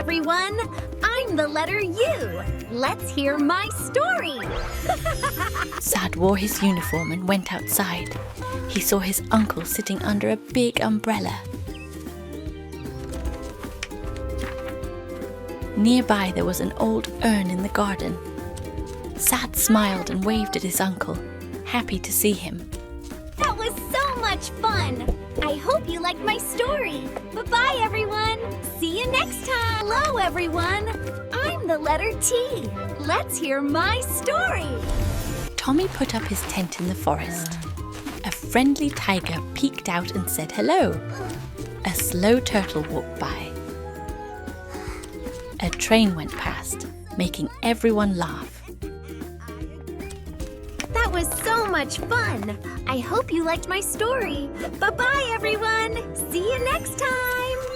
everyone! I'm the letter U. Let's hear my story. Sad wore his uniform and went outside. He saw his uncle sitting under a big umbrella. Nearby there was an old urn in the garden. Sad smiled and waved at his uncle, happy to see him. That was so much fun! I hope you liked my story. Bye-bye, everyone! See you next time! Hello, everyone! I'm the letter T. Let's hear my story. Tommy put up his tent in the forest. A friendly tiger peeked out and said hello. A slow turtle walked by. A train went past, making everyone laugh. That was so much fun! I hope you liked my story. Bye-bye, everyone! See you next time!